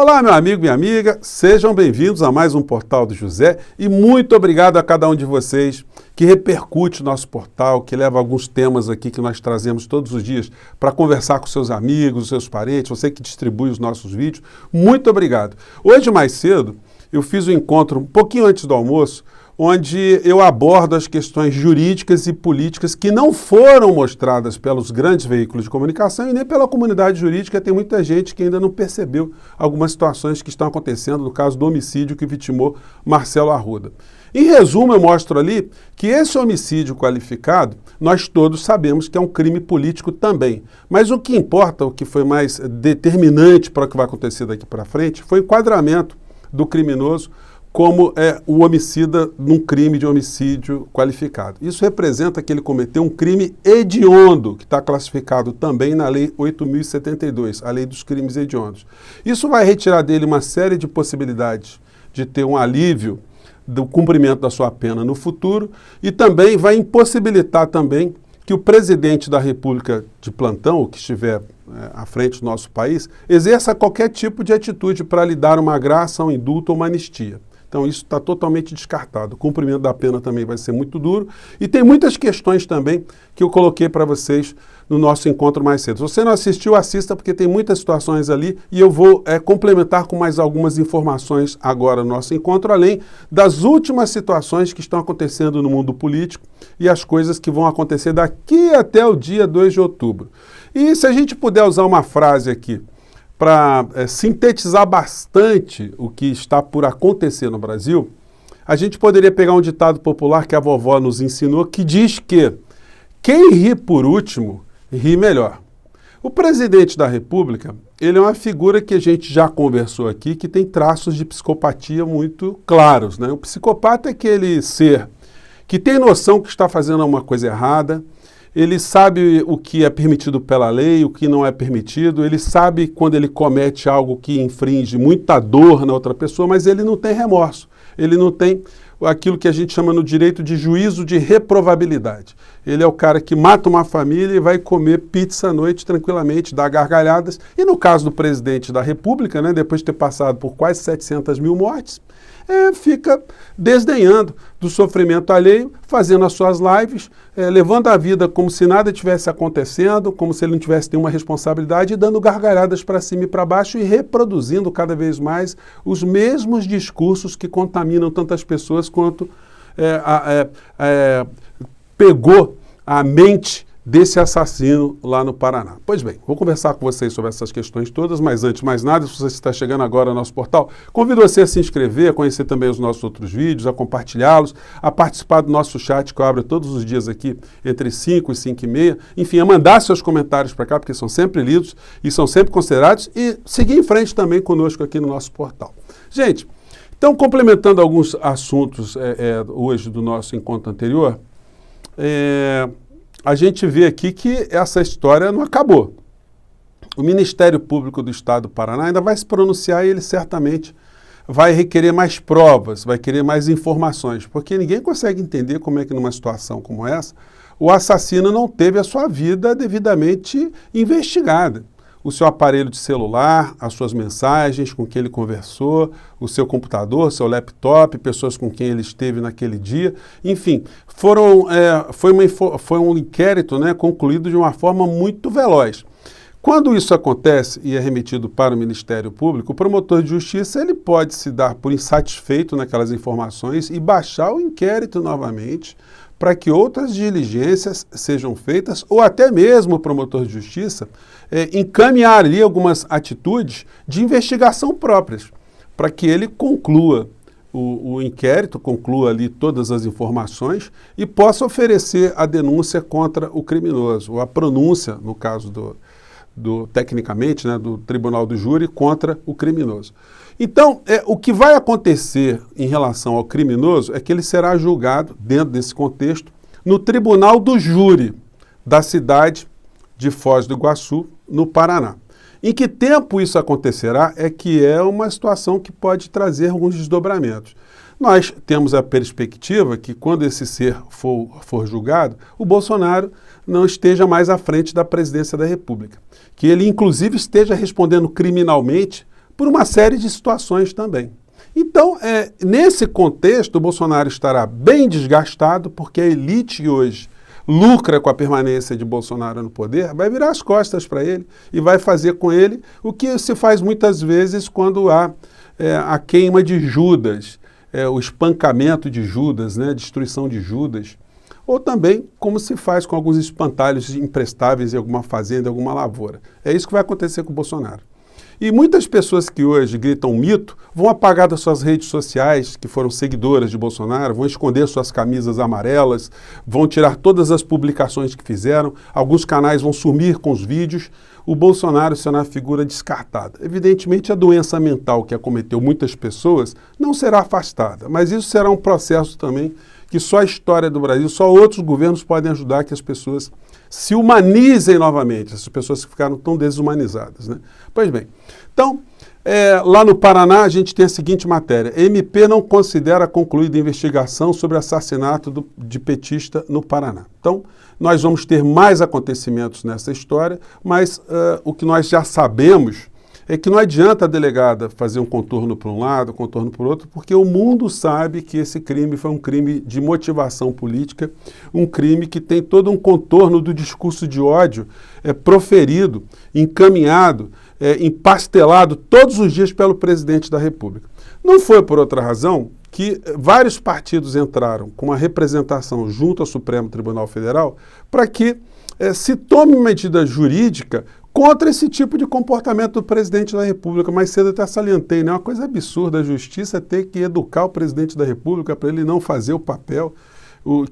Olá, meu amigo, minha amiga, sejam bem-vindos a mais um Portal do José e muito obrigado a cada um de vocês que repercute o nosso portal, que leva alguns temas aqui que nós trazemos todos os dias para conversar com seus amigos, seus parentes, você que distribui os nossos vídeos. Muito obrigado. Hoje, mais cedo, eu fiz um encontro um pouquinho antes do almoço, onde eu abordo as questões jurídicas e políticas que não foram mostradas pelos grandes veículos de comunicação e nem pela comunidade jurídica. Tem muita gente que ainda não percebeu algumas situações que estão acontecendo no caso do homicídio que vitimou Marcelo Arruda. Em resumo, eu mostro ali que esse homicídio qualificado, nós todos sabemos que é um crime político também. Mas o que importa, o que foi mais determinante para o que vai acontecer daqui para frente, foi o enquadramento do criminoso como o homicida num crime de homicídio qualificado. Isso representa que ele cometeu um crime hediondo, que está classificado também na Lei 8.072, a Lei dos Crimes Hediondos. Isso vai retirar dele uma série de possibilidades de ter um alívio do cumprimento da sua pena no futuro e também vai impossibilitar também que o presidente da República de plantão, que estiver à frente do nosso país, exerça qualquer tipo de atitude para lhe dar uma graça, um indulto ou uma anistia. Então isso está totalmente descartado. O cumprimento da pena também vai ser muito duro. E tem muitas questões também que eu coloquei para vocês no nosso encontro mais cedo. Se você não assistiu, assista, porque tem muitas situações ali e eu vou complementar com mais algumas informações agora no nosso encontro, além das últimas situações que estão acontecendo no mundo político e as coisas que vão acontecer daqui até o dia 2 de outubro. E se a gente puder usar uma frase aqui, para sintetizar bastante o que está por acontecer no Brasil, a gente poderia pegar um ditado popular que a vovó nos ensinou, que diz que quem ri por último, ri melhor. O presidente da República, ele é uma figura que a gente já conversou aqui, que tem traços de psicopatia muito claros, né? O psicopata é aquele ser que tem noção que está fazendo uma coisa errada, ele sabe o que é permitido pela lei, o que não é permitido, ele sabe quando ele comete algo que infringe muita dor na outra pessoa, mas ele não tem remorso, ele não tem aquilo que a gente chama no direito de juízo de reprovabilidade. Ele é o cara que mata uma família e vai comer pizza à noite tranquilamente, dá gargalhadas. E no caso do presidente da República, né, depois de ter passado por quase 700 mil mortes, fica desdenhando do sofrimento alheio, fazendo as suas lives, levando a vida como se nada tivesse acontecendo, como se ele não tivesse nenhuma responsabilidade, e dando gargalhadas para cima e para baixo e reproduzindo cada vez mais os mesmos discursos que contaminam tantas pessoas quanto pegou a mente desse assassino lá no Paraná. Pois bem, vou conversar com vocês sobre essas questões todas, mas antes de mais nada, se você está chegando agora ao nosso portal, convido você a se inscrever, a conhecer também os nossos outros vídeos, a compartilhá-los, a participar do nosso chat que eu abro todos os dias aqui entre 5 e 5 e meia, enfim, a mandar seus comentários para cá, porque são sempre lidos e são sempre considerados, e seguir em frente também conosco aqui no nosso portal. Gente, então complementando alguns assuntos hoje do nosso encontro anterior, a gente vê aqui que essa história não acabou. O Ministério Público do Estado do Paraná ainda vai se pronunciar e ele certamente vai requerer mais provas, vai querer mais informações, porque ninguém consegue entender como é que numa situação como essa, o assassino não teve a sua vida devidamente investigada. O seu aparelho de celular, as suas mensagens, com quem ele conversou, o seu computador, seu laptop, pessoas com quem ele esteve naquele dia, enfim, foi um inquérito, né, concluído de uma forma muito veloz. Quando isso acontece e é remetido para o Ministério Público, o promotor de justiça ele pode se dar por insatisfeito naquelas informações e baixar o inquérito novamente, para que outras diligências sejam feitas, ou até mesmo o promotor de justiça encaminhar ali algumas atitudes de investigação próprias, para que ele conclua o inquérito, conclua ali todas as informações e possa oferecer a denúncia contra o criminoso, ou a pronúncia, no caso tecnicamente, né, do tribunal do júri contra o criminoso. Então, o que vai acontecer em relação ao criminoso é que ele será julgado, dentro desse contexto, no tribunal do júri da cidade de Foz do Iguaçu, no Paraná. Em que tempo isso acontecerá é uma situação que pode trazer alguns desdobramentos. Nós temos a perspectiva que quando esse ser for julgado, o Bolsonaro não esteja mais à frente da presidência da República. Que ele, inclusive, esteja respondendo criminalmente por uma série de situações também. Então, nesse contexto, o Bolsonaro estará bem desgastado, porque a elite que hoje lucra com a permanência de Bolsonaro no poder, vai virar as costas para ele e vai fazer com ele o que se faz muitas vezes quando há a queima de Judas, o espancamento de Judas, né, a destruição de Judas, ou também como se faz com alguns espantalhos imprestáveis em alguma fazenda, em alguma lavoura. É isso que vai acontecer com o Bolsonaro. E muitas pessoas que hoje gritam mito vão apagar das suas redes sociais, que foram seguidoras de Bolsonaro, vão esconder suas camisas amarelas, vão tirar todas as publicações que fizeram, alguns canais vão sumir com os vídeos. O Bolsonaro será uma figura descartada. Evidentemente, a doença mental que acometeu muitas pessoas não será afastada, mas isso será um processo também que só a história do Brasil, só outros governos podem ajudar que as pessoas se humanizem novamente, essas pessoas que ficaram tão desumanizadas, né? Pois bem, então, lá no Paraná a gente tem a seguinte matéria: MP não considera concluída a investigação sobre assassinato de petista no Paraná. Então, nós vamos ter mais acontecimentos nessa história, mas o que nós já sabemos é que não adianta a delegada fazer um contorno para um lado, um contorno para o outro, porque o mundo sabe que esse crime foi um crime de motivação política, um crime que tem todo um contorno do discurso de ódio proferido, encaminhado, empastelado todos os dias pelo presidente da República. Não foi por outra razão que vários partidos entraram com uma representação junto ao Supremo Tribunal Federal para que se tome medida jurídica contra esse tipo de comportamento do presidente da República. Mais cedo eu até salientei, né? É uma coisa absurda a justiça ter que educar o presidente da República para ele não fazer o papel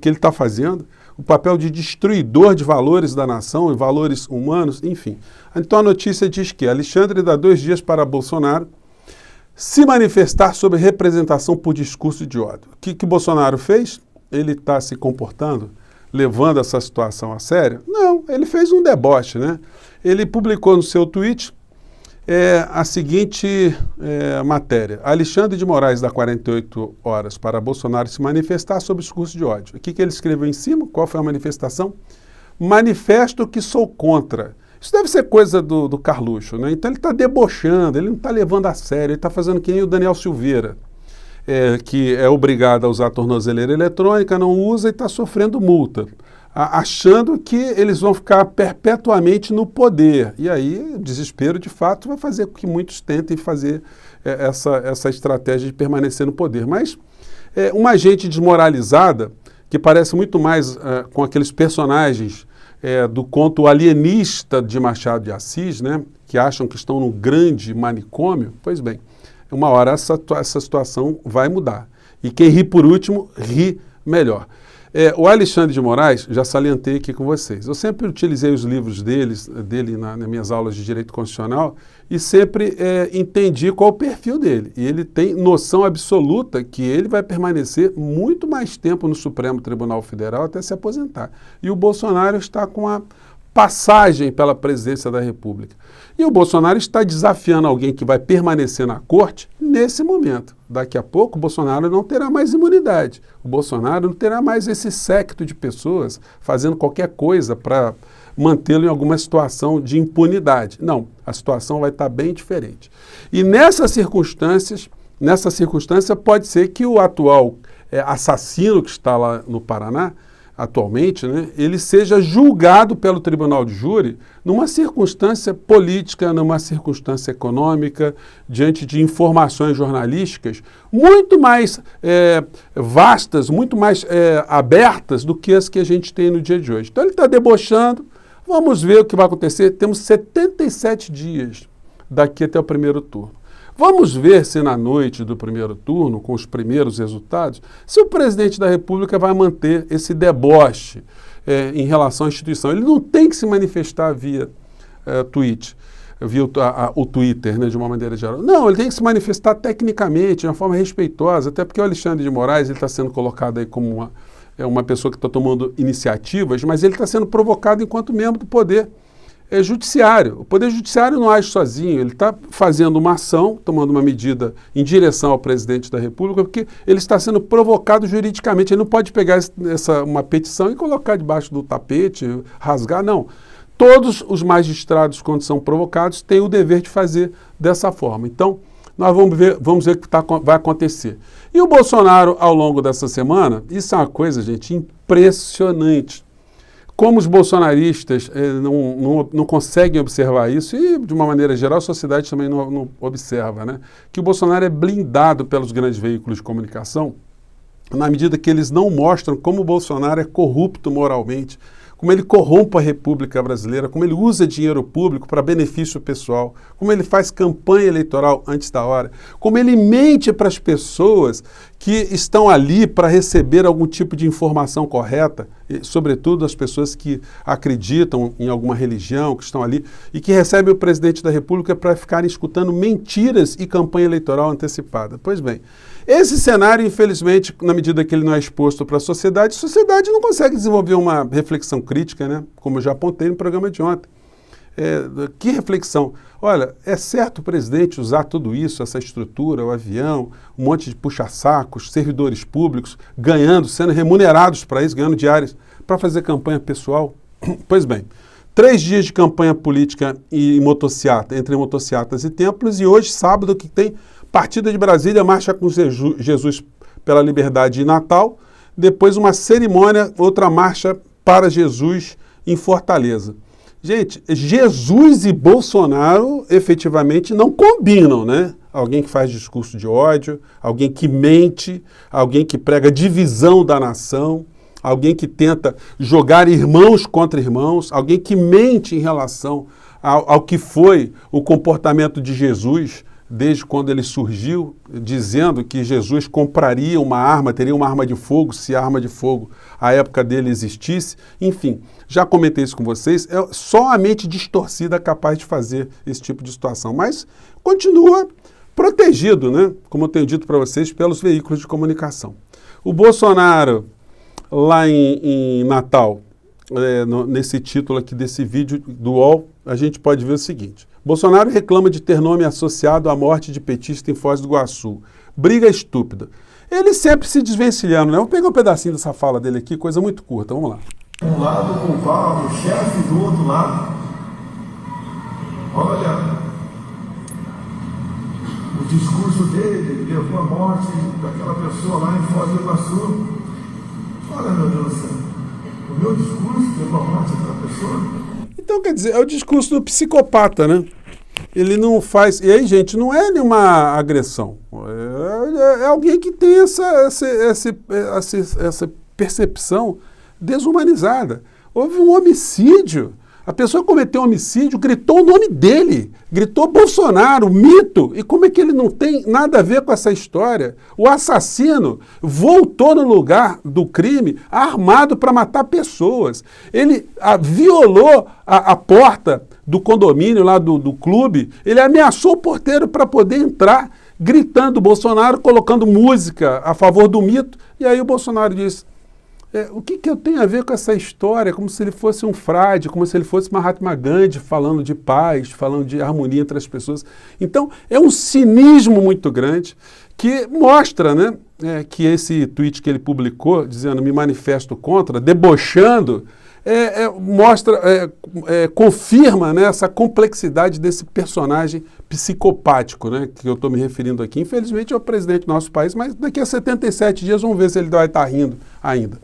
que ele está fazendo, o papel de destruidor de valores da nação e valores humanos, enfim. Então a notícia diz que Alexandre dá 2 dias para Bolsonaro se manifestar sobre representação por discurso de ódio. O que Bolsonaro fez? Ele está se comportando, levando essa situação a sério? Não, ele fez um deboche, né? Ele publicou no seu tweet a seguinte matéria: Alexandre de Moraes dá 48 horas para Bolsonaro se manifestar sobre discurso de ódio. O que ele escreveu em cima? Qual foi a manifestação? Manifesto que sou contra. Isso deve ser coisa do Carluxo, né? Então ele está debochando, ele não está levando a sério, ele está fazendo que nem o Daniel Silveira, que é obrigado a usar a tornozeleira eletrônica, não usa e está sofrendo multa, achando que eles vão ficar perpetuamente no poder. E aí, o desespero, de fato, vai fazer com que muitos tentem fazer essa estratégia de permanecer no poder. Mas uma gente desmoralizada, que parece muito mais com aqueles personagens do conto alienista de Machado de Assis, né, que acham que estão num grande manicômio, pois bem, uma hora essa situação vai mudar. E quem ri por último, ri melhor. O Alexandre de Moraes, já salientei aqui com vocês, eu sempre utilizei os livros dele nas minhas aulas de Direito Constitucional e sempre entendi qual o perfil dele. E ele tem noção absoluta que ele vai permanecer muito mais tempo no Supremo Tribunal Federal até se aposentar. E o Bolsonaro está com a passagem pela presidência da República. E o Bolsonaro está desafiando alguém que vai permanecer na corte nesse momento. Daqui a pouco o Bolsonaro não terá mais imunidade. O Bolsonaro não terá mais esse séquito de pessoas fazendo qualquer coisa para mantê-lo em alguma situação de impunidade. Não, a situação vai estar bem diferente. E nessa circunstância pode ser que o atual assassino que está lá no Paraná, atualmente, né, ele seja julgado pelo tribunal de júri numa circunstância política, numa circunstância econômica, diante de informações jornalísticas muito mais vastas, muito mais abertas do que as que a gente tem no dia de hoje. Então ele está debochando, vamos ver o que vai acontecer. Temos 77 dias daqui até o primeiro turno. Vamos ver se na noite do primeiro turno, com os primeiros resultados, se o presidente da República vai manter esse deboche em relação à instituição. Ele não tem que se manifestar via tweet, via o Twitter, né, de uma maneira geral. Não, ele tem que se manifestar tecnicamente, de uma forma respeitosa, até porque o Alexandre de Moraes está sendo colocado aí como uma pessoa que está tomando iniciativas, mas ele está sendo provocado enquanto membro do Poder Judiciário. O Poder Judiciário não age sozinho, ele está fazendo uma ação, tomando uma medida em direção ao presidente da República, porque ele está sendo provocado juridicamente. Ele não pode pegar uma petição e colocar debaixo do tapete, rasgar, não. todos os magistrados, quando são provocados, têm o dever de fazer dessa forma. Então, nós vamos ver o que vai acontecer. E o Bolsonaro, ao longo dessa semana, isso é uma coisa, gente, impressionante. Como os bolsonaristas não conseguem observar isso, e de uma maneira geral a sociedade também não observa, né? Que o Bolsonaro é blindado pelos grandes veículos de comunicação, na medida que eles não mostram como o Bolsonaro é corrupto moralmente, como ele corrompe a República Brasileira, como ele usa dinheiro público para benefício pessoal, como ele faz campanha eleitoral antes da hora, como ele mente para as pessoas que estão ali para receber algum tipo de informação correta, e, sobretudo as pessoas que acreditam em alguma religião, que estão ali, e que recebem o presidente da República para ficarem escutando mentiras e campanha eleitoral antecipada. Pois bem, esse cenário, infelizmente, na medida que ele não é exposto para a sociedade não consegue desenvolver uma reflexão crítica, né? Como eu já apontei no programa de ontem. Que reflexão? Olha, é certo o presidente usar tudo isso, essa estrutura, o avião, um monte de puxa-sacos, servidores públicos, sendo remunerados para isso, ganhando diárias, para fazer campanha pessoal? Pois bem, 3 dias de campanha política e motociata, entre motociatas e templos, e hoje, sábado, que tem Partida de Brasília, Marcha com Jesus pela Liberdade e Natal, depois uma cerimônia, outra marcha para Jesus em Fortaleza. Gente, Jesus e Bolsonaro efetivamente não combinam, né? Alguém que faz discurso de ódio, alguém que mente, alguém que prega divisão da nação, alguém que tenta jogar irmãos contra irmãos, alguém que mente em relação ao que foi o comportamento de Jesus desde quando ele surgiu, dizendo que Jesus compraria uma arma, teria uma arma de fogo, se a arma de fogo à época dele existisse. Enfim, já comentei isso com vocês, é só a mente distorcida capaz de fazer esse tipo de situação, mas continua protegido, né? Como eu tenho dito para vocês, pelos veículos de comunicação. O Bolsonaro, lá em Natal, nesse título aqui desse vídeo do UOL, a gente pode ver o seguinte: Bolsonaro reclama de ter nome associado à morte de petista em Foz do Iguaçu. Briga estúpida. Ele sempre se desvencilhando, né? Vou pegar um pedacinho dessa fala dele aqui, coisa muito curta, vamos lá. Um lado culpado, o chefe do outro lado. Olha, o discurso dele levou à morte daquela pessoa lá em Foz do Iguaçu. Olha, meu Deus do céu, o meu discurso levou à morte daquela pessoa. Então, quer dizer, é o discurso do psicopata, né? Ele não faz... E aí, gente, não é nenhuma agressão. É alguém que tem essa percepção desumanizada. Houve um homicídio. A pessoa cometeu um homicídio, gritou o nome dele, gritou Bolsonaro, mito. E como é que ele não tem nada a ver com essa história? O assassino voltou no lugar do crime armado para matar pessoas. Ele violou a porta do condomínio lá do clube, ele ameaçou o porteiro para poder entrar, gritando Bolsonaro, colocando música a favor do mito. E aí o Bolsonaro disse... o que eu tenho a ver com essa história? Como se ele fosse um frade, como se ele fosse Mahatma Gandhi falando de paz, falando de harmonia entre as pessoas. Então, é um cinismo muito grande que mostra, né, que esse tweet que ele publicou, dizendo me manifesto contra, debochando, confirma, né, essa complexidade desse personagem psicopático, né, que eu estou me referindo aqui. Infelizmente é o presidente do nosso país, mas daqui a 77 dias vamos ver se ele vai estar rindo ainda.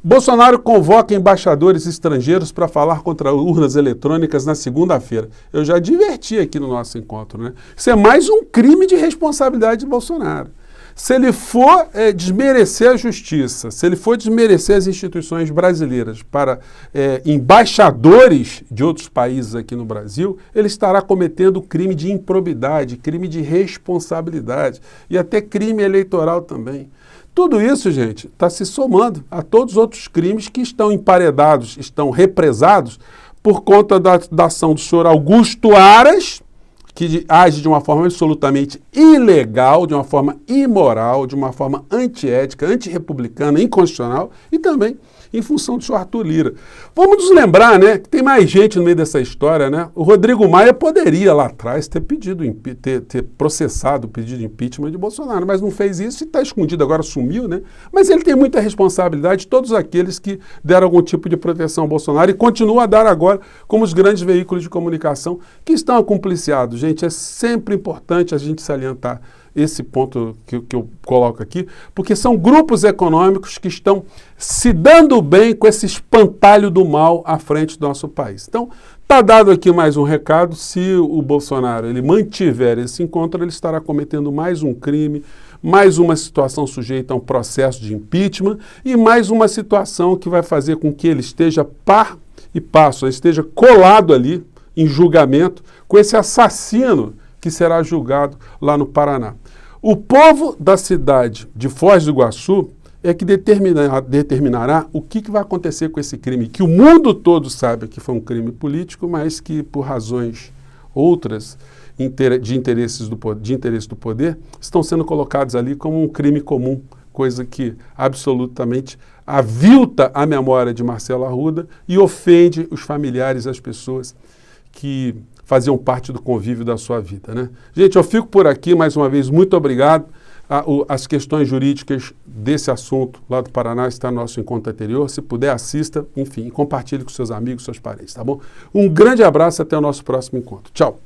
Bolsonaro convoca embaixadores estrangeiros para falar contra urnas eletrônicas na segunda-feira. Eu já adverti aqui no nosso encontro, né? Isso é mais um crime de responsabilidade de Bolsonaro. Se ele for desmerecer a justiça, se ele for desmerecer as instituições brasileiras para embaixadores de outros países aqui no Brasil, ele estará cometendo crime de improbidade, crime de responsabilidade e até crime eleitoral também. Tudo isso, gente, está se somando a todos os outros crimes que estão emparedados, estão represados por conta da ação do senhor Augusto Aras, que age de uma forma absolutamente ilegal, de uma forma imoral, de uma forma antiética, antirrepublicana, inconstitucional, e também em função do senhor Arthur Lira. Vamos nos lembrar, né, que tem mais gente no meio dessa história, né? O Rodrigo Maia poderia lá atrás ter processado o pedido de impeachment de Bolsonaro, mas não fez isso e está escondido, agora sumiu, né? Mas ele tem muita responsabilidade de todos aqueles que deram algum tipo de proteção ao Bolsonaro e continuam a dar agora como os grandes veículos de comunicação que estão acompliciados. Gente, é sempre importante a gente salientar esse ponto que eu coloco aqui, porque são grupos econômicos que estão se dando bem com esse espantalho do mal à frente do nosso país. Então, está dado aqui mais um recado: se o Bolsonaro ele mantiver esse encontro, ele estará cometendo mais um crime, mais uma situação sujeita a um processo de impeachment e mais uma situação que vai fazer com que ele esteja par e passo, esteja colado ali em julgamento com esse assassino que será julgado lá no Paraná. O povo da cidade de Foz do Iguaçu é que determinará o que vai acontecer com esse crime, que o mundo todo sabe que foi um crime político, mas que por razões outras de interesse do poder, estão sendo colocados ali como um crime comum, coisa que absolutamente avilta a memória de Marcelo Arruda e ofende os familiares, as pessoas que faziam parte do convívio da sua vida, né? Gente, eu fico por aqui, mais uma vez, muito obrigado. As questões jurídicas desse assunto lá do Paraná está no nosso encontro anterior. Se puder, assista, enfim, compartilhe com seus amigos, seus parentes, tá bom? Um grande abraço, até o nosso próximo encontro. Tchau!